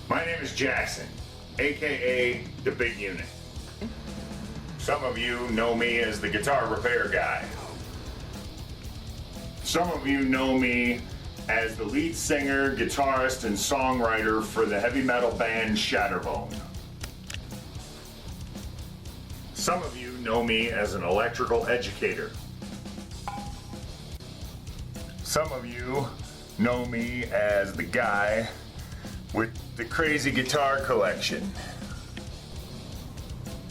My name is Jackson, aka the Big Unit. Some of you know me as the guitar repair guy. Some of you know me as the lead singer, guitarist, and songwriter for the heavy metal band Shatterbone. Some of you know me as an electrical educator. Some of you know me as the guy with the crazy guitar collection.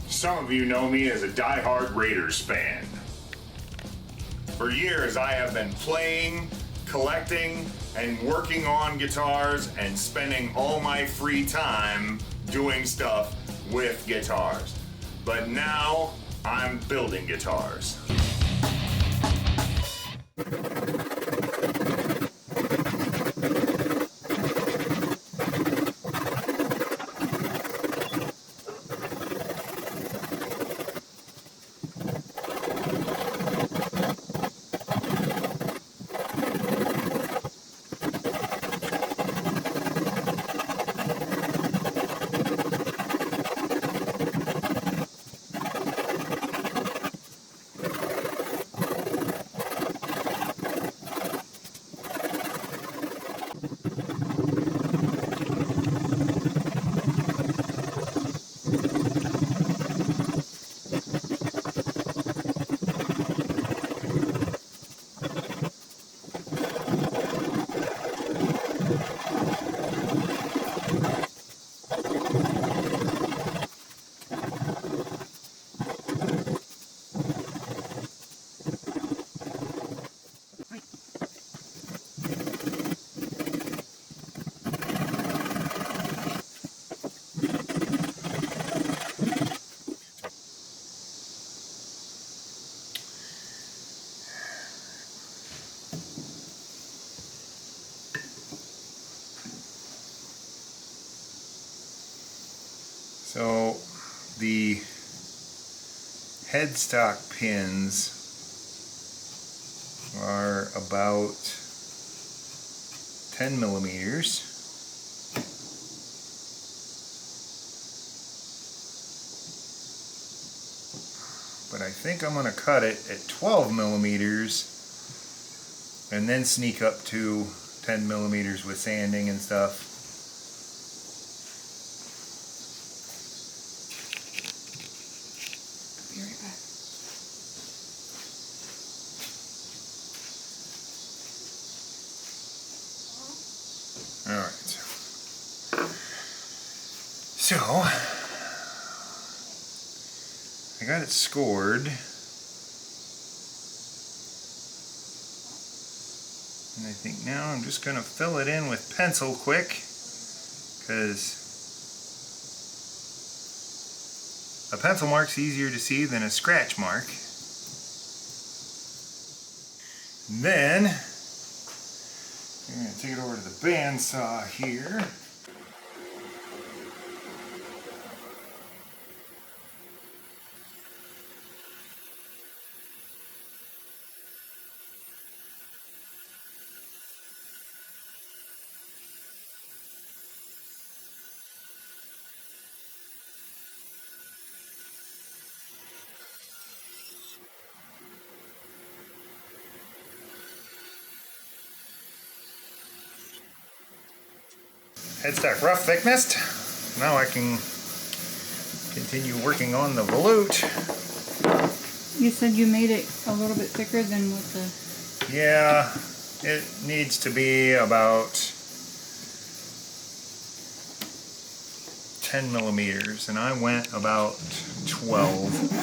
Some of you know me as a die-hard Raiders fan. For years, I have been playing, collecting, and working on guitars and spending all my free time doing stuff with guitars. But now, I'm building guitars. So the headstock pins are about 10 millimeters. But I think I'm going to cut it at 12 millimeters and then sneak up to 10 millimeters with sanding and stuff. Be right back. Alright. So, I got it scored. And I think now I'm just going to fill it in with pencil quick, because a pencil mark's easier to see than a scratch mark. And then I'm going to take it over to the bandsaw here. Headstock rough thickness. Now I can continue working on the volute. You said you made it a little bit thicker than what the... Yeah, it needs to be about 10 millimeters, and I went about 12.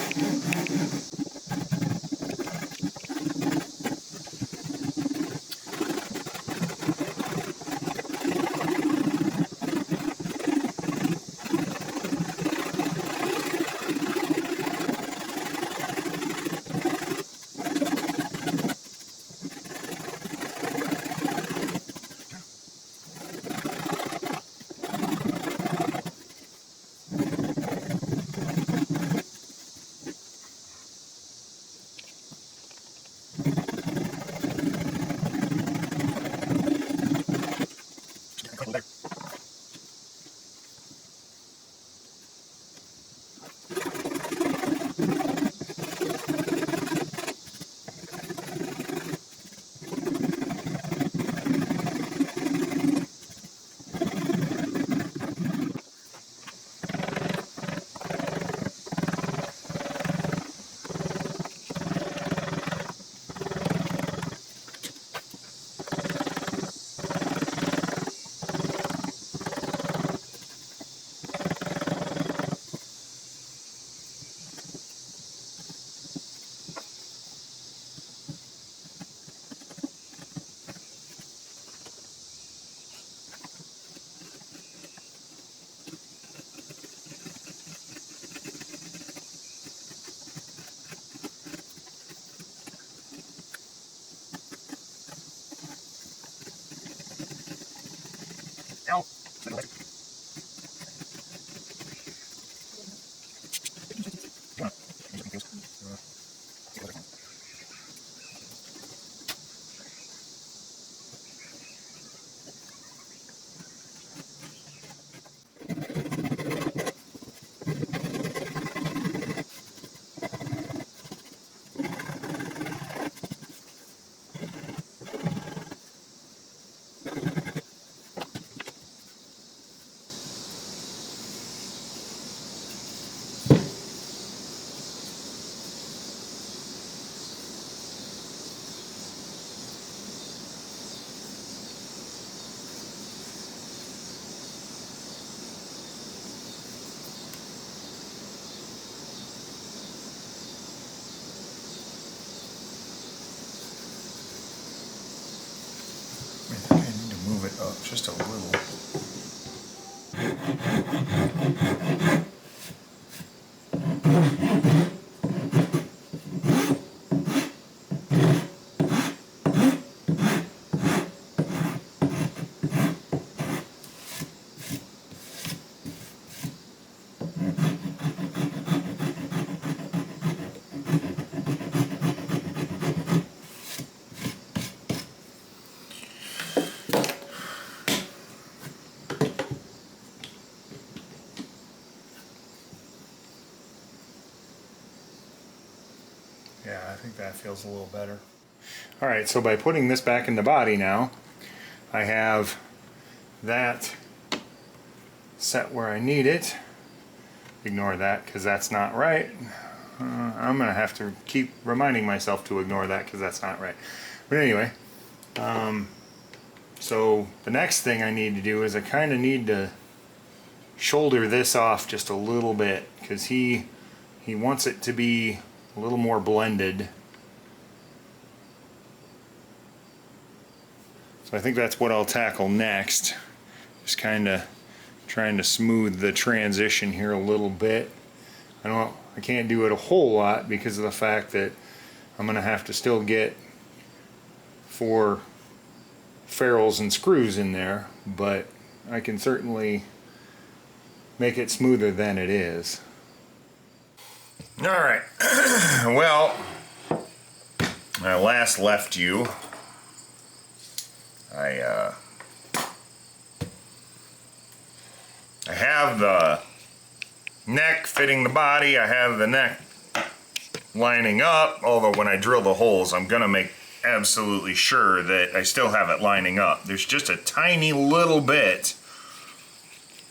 just a little. Yeah, I think that feels a little better. All right, so by putting this back in the body now, I have that set where I need it. Ignore that because that's not right. I'm gonna have to keep reminding myself to ignore that because that's not right. But anyway, so the next thing I need to do is I kind of need to shoulder this off just a little bit because he wants it to be a little more blended. So I think that's what I'll tackle next. Just kind of trying to smooth the transition here a little bit. I can't do it a whole lot because of the fact that I'm going to have to still get 4 ferrules and screws in there, but I can certainly make it smoother than it is. All right. Well, I last left you. I have the neck fitting the body. I have the neck lining up, although when I drill the holes, I'm gonna make absolutely sure that I still have it lining up. There's just a tiny little bit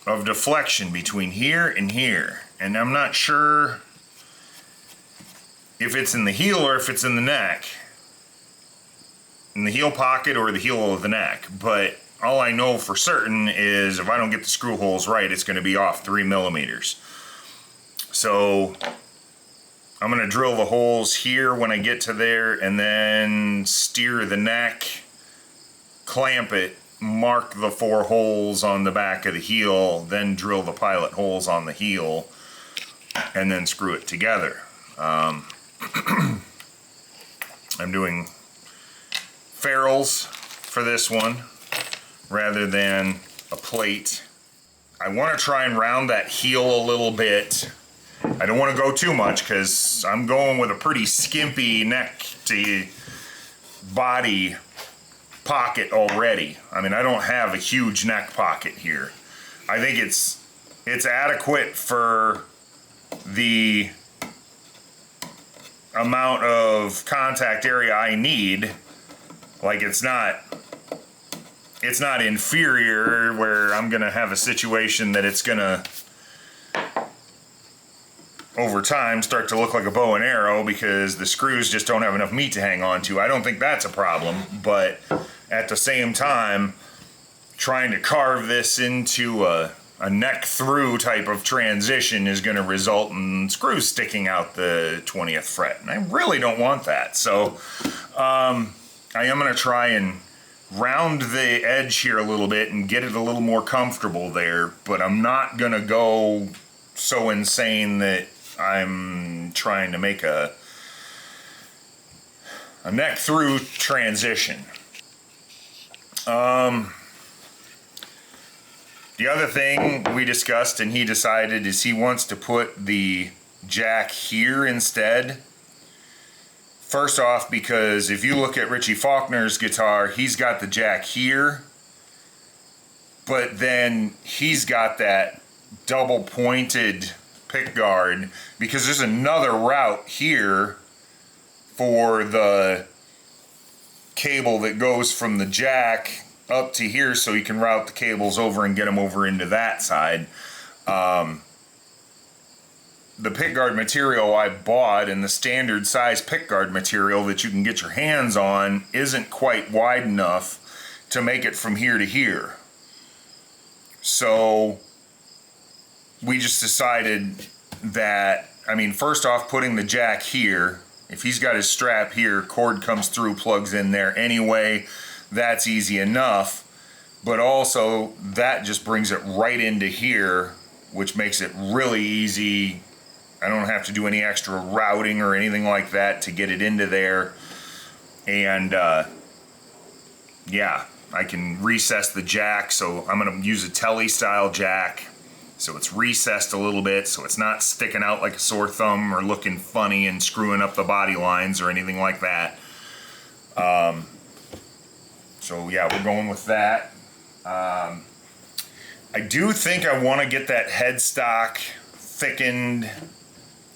of deflection between here and here, and I'm not sure if it's in the heel or if it's in the neck, in the heel pocket or the heel of the neck. But all I know for certain is if I don't get the screw holes right, it's going to be off 3 millimeters. So I'm going to drill the holes here when I get to there, and then steer the neck, clamp it, mark the 4 holes on the back of the heel, then drill the pilot holes on the heel, and then screw it together. I'm doing ferrules for this one rather than a plate. I want to try and round that heel a little bit. I don't want to go too much because I'm going with a pretty skimpy neck to body pocket already. I mean, I don't have a huge neck pocket here. I think it's adequate for the amount of contact area I need. Like, it's not inferior where I'm gonna have a situation that it's gonna over time start to look like a bow and arrow because the screws just don't have enough meat to hang on to. I don't think that's a problem, but at the same time, trying to carve this into a neck through type of transition is going to result in screws sticking out the 20th fret, and I really don't want that. So I am going to try and round the edge here a little bit and get it a little more comfortable there, but I'm not going to go so insane that I'm trying to make a neck through transition. The other thing we discussed and he decided is he wants to put the jack here instead. First off, because if you look at Richie Faulkner's guitar, he's got the jack here, but then he's got that double pointed pick guard because there's another route here for the cable that goes from the jack up to here, so you can route the cables over and get them over into that side. The pickguard material I bought and the standard size pickguard material that you can get your hands on isn't quite wide enough to make it from here to here. So we just decided that, I mean, first off, putting the jack here, if he's got his strap here, cord comes through, plugs in there anyway. That's easy enough, but also that just brings it right into here, which makes it really easy. I don't have to do any extra routing or anything like that to get it into there. And yeah, I can recess the jack, so I'm gonna use a telly style jack. So it's recessed a little bit, so it's not sticking out like a sore thumb or looking funny and screwing up the body lines or anything like that. So yeah, we're going with that. I do think I want to get that headstock thickened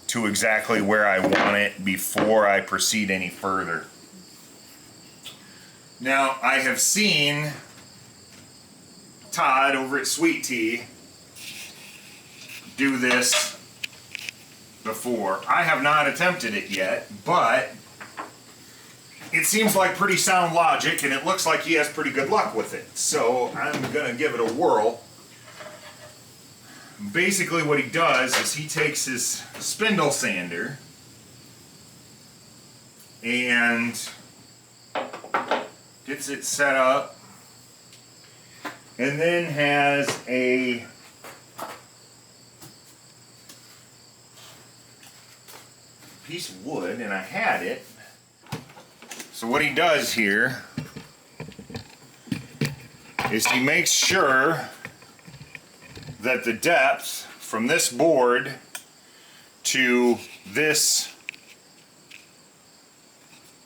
to exactly where I want it before I proceed any further. Now, I have seen Todd over at Sweet Tea do this before. I have not attempted it yet, but it seems like pretty sound logic, and it looks like he has pretty good luck with it. So I'm gonna give it a whirl. Basically what he does is he takes his spindle sander and gets it set up, and then has a piece of wood, and I had it. So what he does here is he makes sure that the depth from this board to this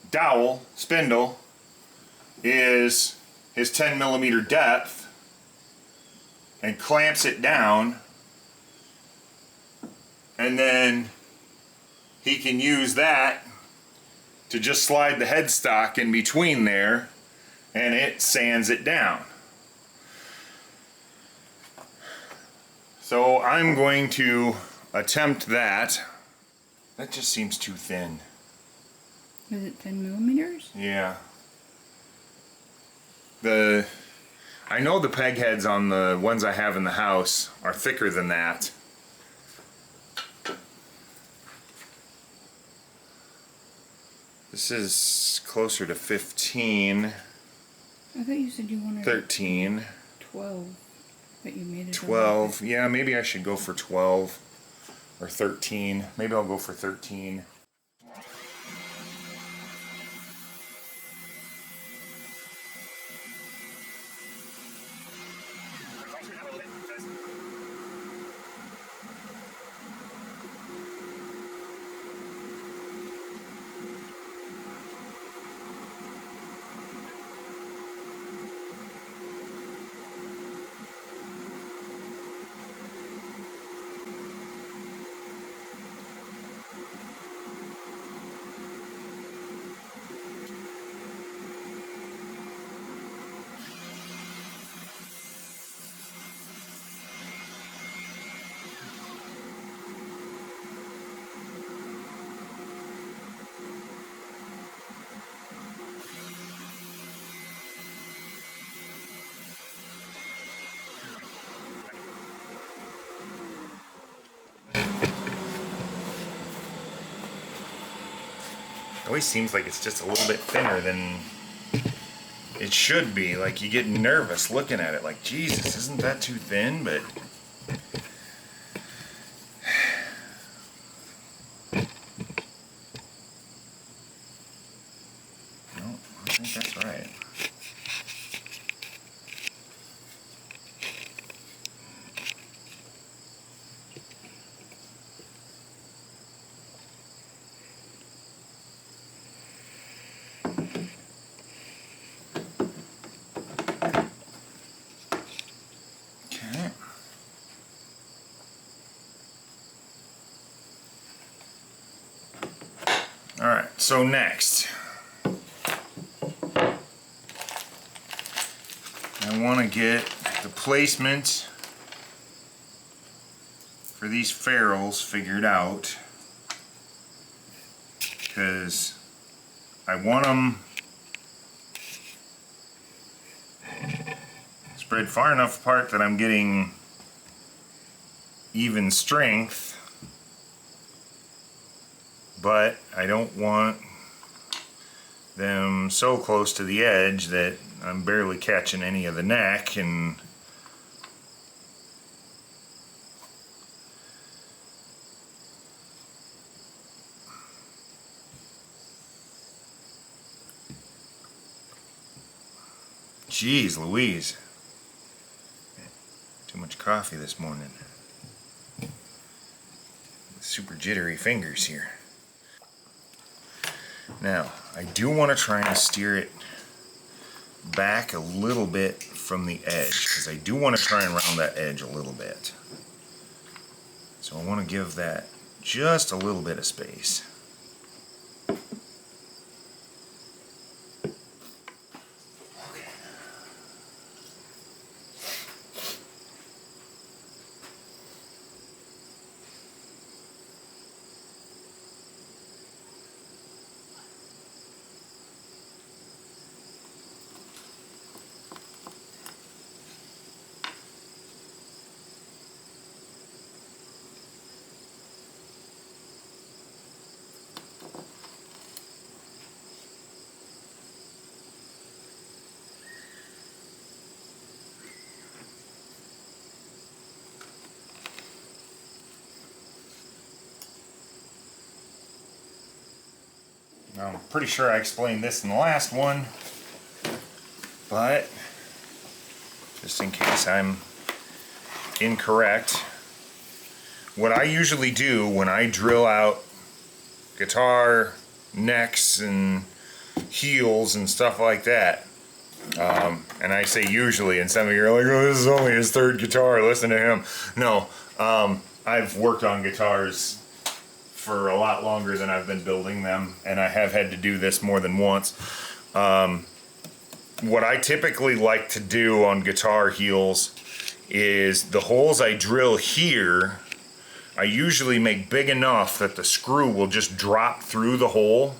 dowel spindle is his 10 millimeter depth, and clamps it down, and then he can use that to just slide the headstock in between there, and it sands it down. So I'm going to attempt that. That just seems too thin. Is it 10 millimeters? Yeah. I know the peg heads on the ones I have in the house are thicker than that. This is closer to 15. I thought you said you wanted 13. 12, but you made it 12. Yeah, maybe I should go for 12 or 13. Maybe I'll go for 13. It always seems like it's just a little bit thinner than it should be. Like, you get nervous looking at it, like, Jesus, isn't that too thin? But no, I think that's right. Okay. All right, so next, I want to get the placement for these ferrules figured out, because I want them spread far enough apart that I'm getting even strength, but I don't want them so close to the edge that I'm barely catching any of the neck, and jeez Louise, too much coffee this morning. Super jittery fingers here. Now, I do want to try and steer it back a little bit from the edge, because I do want to try and round that edge a little bit. So I want to give that just a little bit of space. Now, I'm pretty sure I explained this in the last one, but just in case I'm incorrect, what I usually do when I drill out guitar necks and heels and stuff like that, and I say usually, and some of you are like, oh, this is only his third guitar, listen to him. No, I've worked on guitars for a lot longer than I've been building them, and I have had to do this more than once. What I typically like to do on guitar heels is the holes I drill here, I usually make big enough that the screw will just drop through the hole.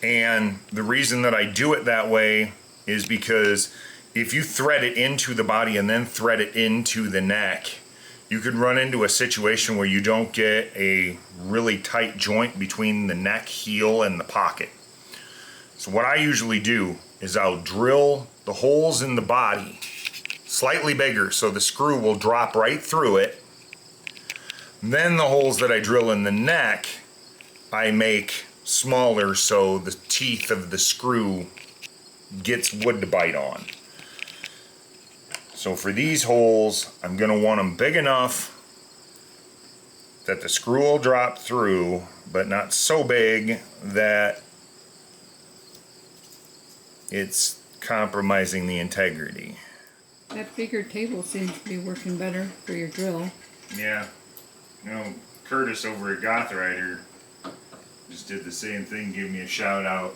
And the reason that I do it that way is because if you thread it into the body and then thread it into the neck, you could run into a situation where you don't get a really tight joint between the neck, heel, and the pocket. So what I usually do is I'll drill the holes in the body slightly bigger so the screw will drop right through it. Then the holes that I drill in the neck, I make smaller so the teeth of the screw gets wood to bite on. So for these holes, I'm going to want them big enough that the screw will drop through, but not so big that it's compromising the integrity. That bigger table seems to be working better for your drill. Yeah. You know, Curtis over at Gothrider just did the same thing, gave me a shout out.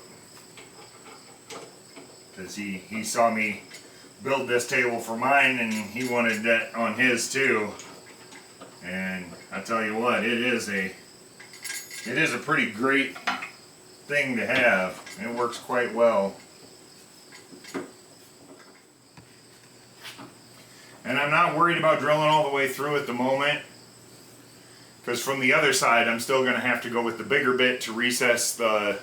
Because he saw me build this table for mine, and he wanted that on his too. And I tell you what, it is a pretty great thing to have. It works quite well. And I'm not worried about drilling all the way through at the moment, because from the other side I'm still going to have to go with the bigger bit to recess the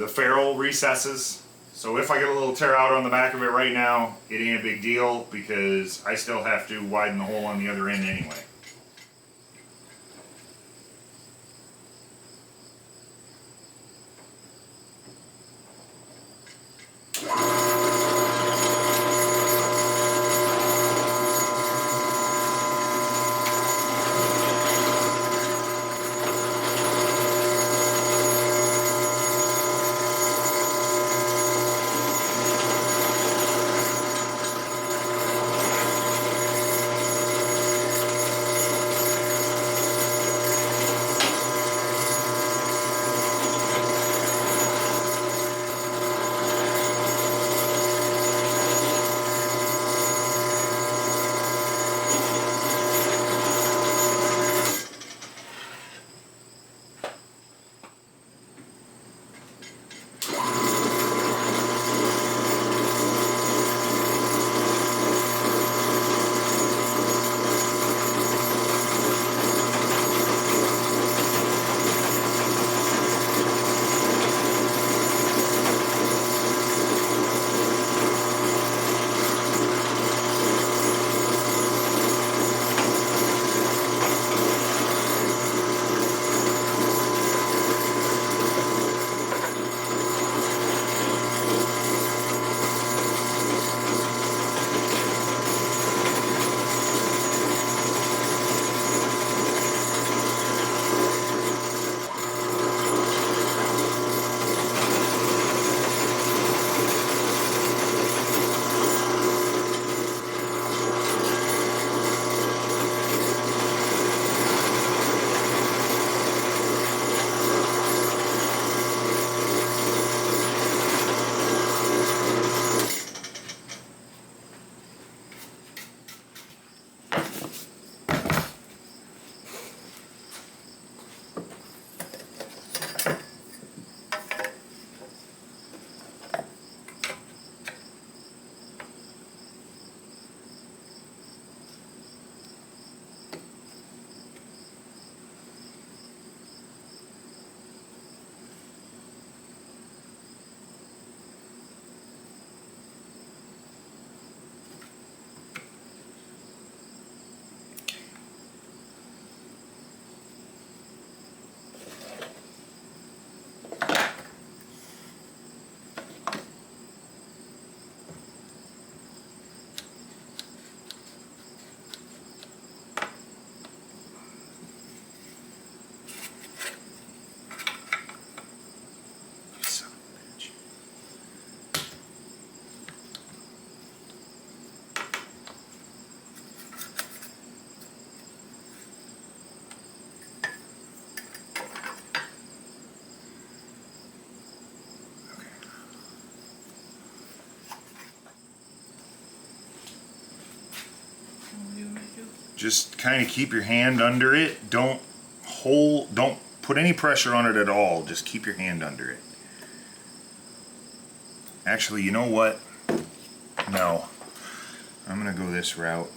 ferrule recesses. So if I get a little tear out on the back of it right now, it ain't a big deal, because I still have to widen the hole on the other end anyway. Just kind of keep your hand under it. Don't put any pressure on it at all. Just keep your hand under it. Actually, you know what? No. I'm gonna go this route.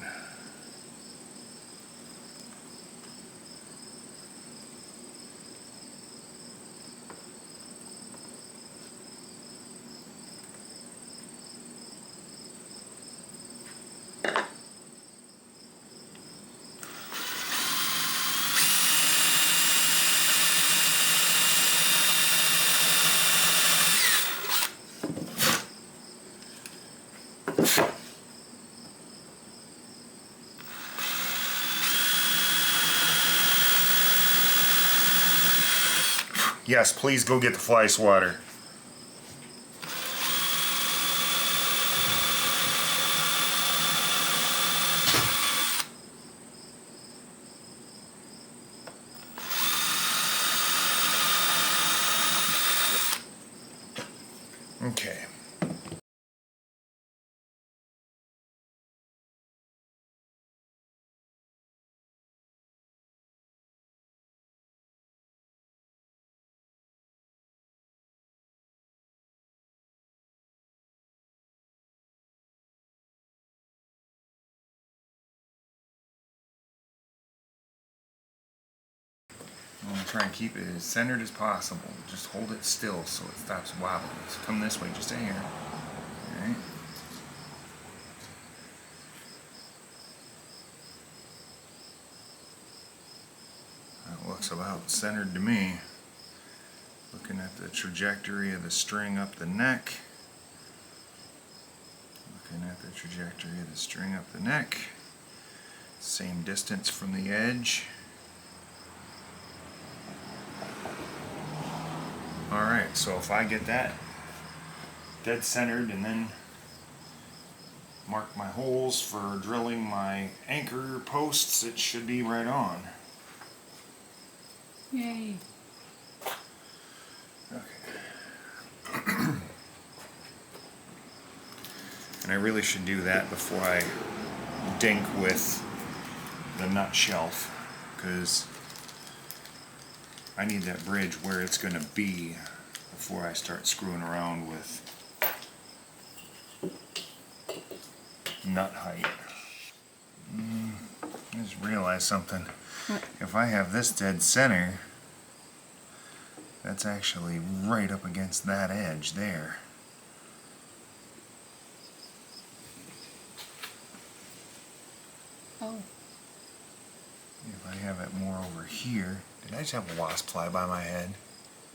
Yes, please go get the fly swatter. Okay. I'm going to try and keep it as centered as possible. Just hold it still so it stops wobbling. So come this way just a hair. Alright. That looks about centered to me. Looking at the trajectory of the string up the neck. Looking at the trajectory of the string up the neck. Same distance from the edge. Alright, so if I get that dead centered and then mark my holes for drilling my anchor posts, it should be right on. Yay. Okay. And I really should do that before I dink with the nut shelf, because I need that bridge where it's going to be before I start screwing around with nut height. I just realized something. What? If I have this dead center, that's actually right up against that edge there. Oh. If I have it more over here. Did I just have a wasp fly by my head?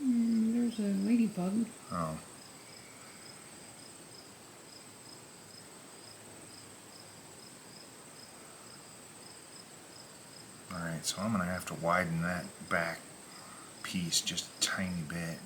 There's a ladybug. Oh. Alright, so I'm going to have to widen that back piece just a tiny bit.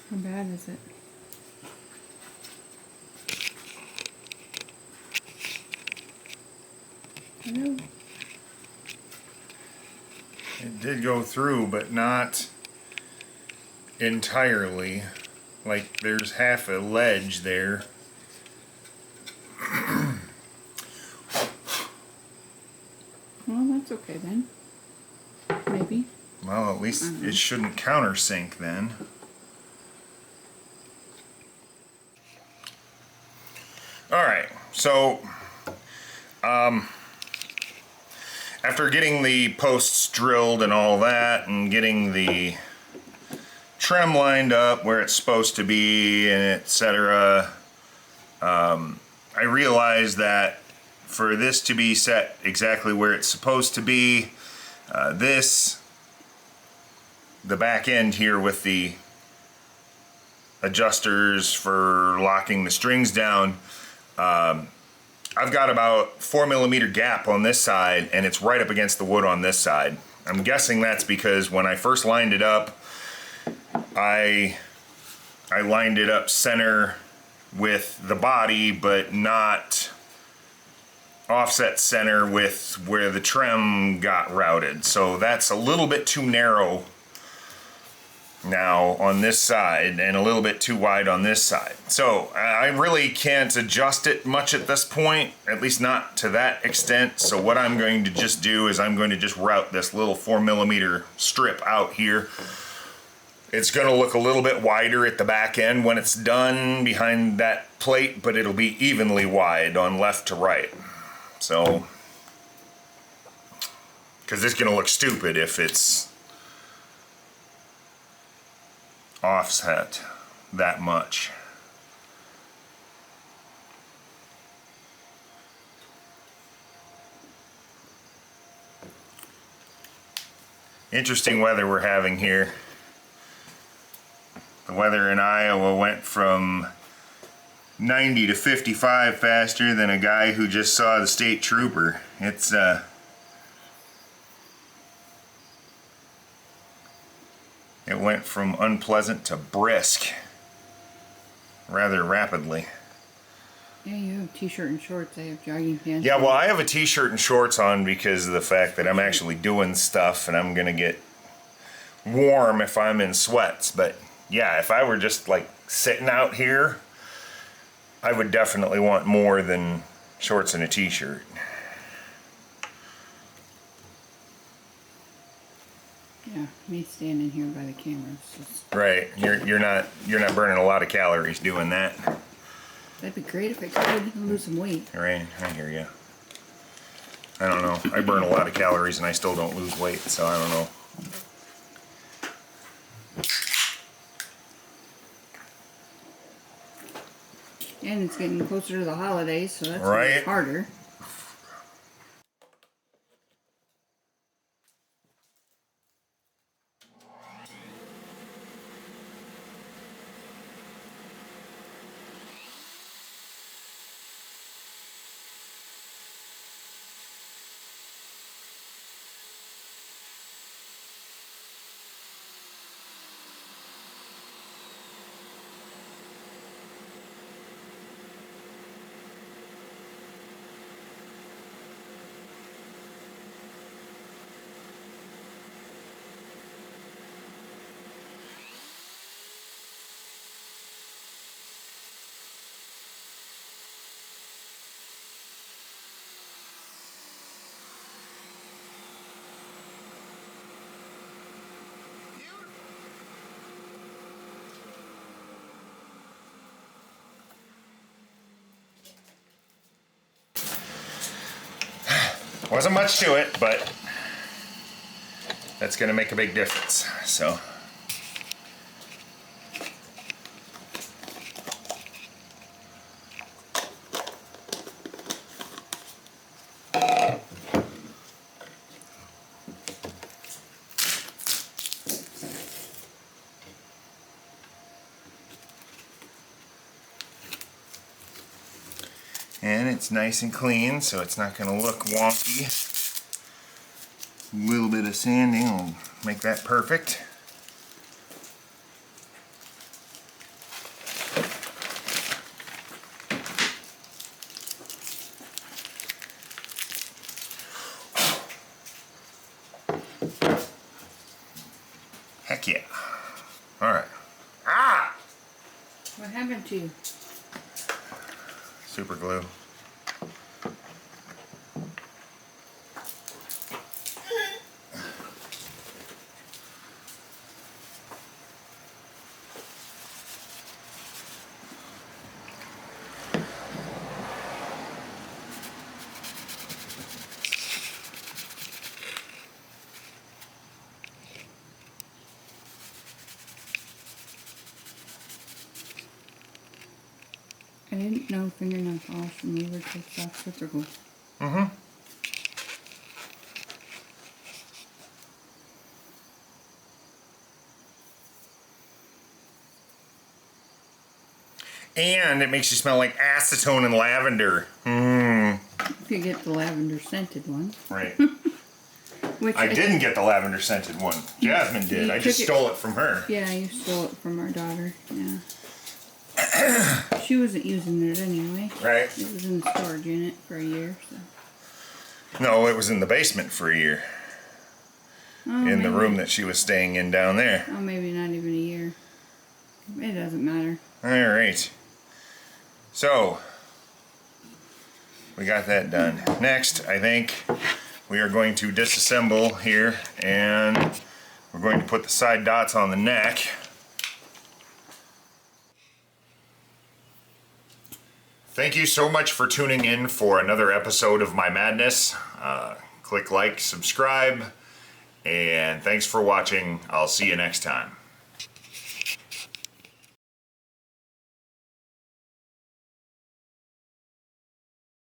How bad is it? Hello? It did go through, but not entirely. Like, there's half a ledge there. Well, that's okay then. Maybe. Well, Well, at least it shouldn't countersink then. Alright, so after getting the posts drilled and all that, and getting the trim lined up where it's supposed to be, and etc., I realized that for this to be set exactly where it's supposed to be, the back end here with the adjusters for locking the strings down, I've got about 4mm gap on this side, and it's right up against the wood on this side. I'm guessing that's because when I first lined it up, I lined it up center with the body, but not offset center with where the trim got routed. So that's a little bit too narrow now on this side, and a little bit too wide on this side. So I really can't adjust it much at this point, at least not to that extent. So what I'm going to just do is I'm going to just route this little 4mm strip out here. It's going to look a little bit wider at the back end when it's done behind that plate, but it'll be evenly wide on left to right. So, because it's going to look stupid if it's offset that much. Interesting weather we're having here. The weather in Iowa went from 90 to 55 faster than a guy who just saw the state trooper. It went from unpleasant to brisk rather rapidly. Yeah, you have t-shirt and shorts. I have jogging pants. Yeah, well, I have a t-shirt and shorts on because of the fact that I'm actually doing stuff, and I'm gonna get warm if I'm in sweats. But yeah, if I were just like sitting out here, I would definitely want more than shorts and a t-shirt. Yeah, me standing here by the camera. Right, you're not burning a lot of calories doing that. That'd be great if I could lose some weight. Right, I hear you. I don't know. I burn a lot of calories and I still don't lose weight, so I don't know. And it's getting closer to the holidays, so that's right. Harder. Wasn't much to it, but that's gonna make a big difference, so. And it's nice and clean, so it's not going to look wonky. A little bit of sanding will make that perfect. Heck yeah. Alright. Ah! What happened to you? Super glue. I didn't know fingernail polish remover takes off super glue. Mm-hmm. And it makes you smell like acetone and lavender. Mmm. If you get the lavender scented one. Right. Which I didn't get the lavender scented one. Jasmine did. I just stole it from her. Yeah, you stole it from our daughter. Yeah. She wasn't using it anyway. Right. It was in the storage unit for a year. So. No, it was in the basement for a year. Oh, in the maybe. room that she was staying in down there. Oh, maybe not even a year. It doesn't matter. Alright. So, we got that done. Next, I think we are going to disassemble here, and we're going to put the side dots on the neck. Thank you so much for tuning in for another episode of my madness. Click like, subscribe, and thanks for watching. I'll see you next time.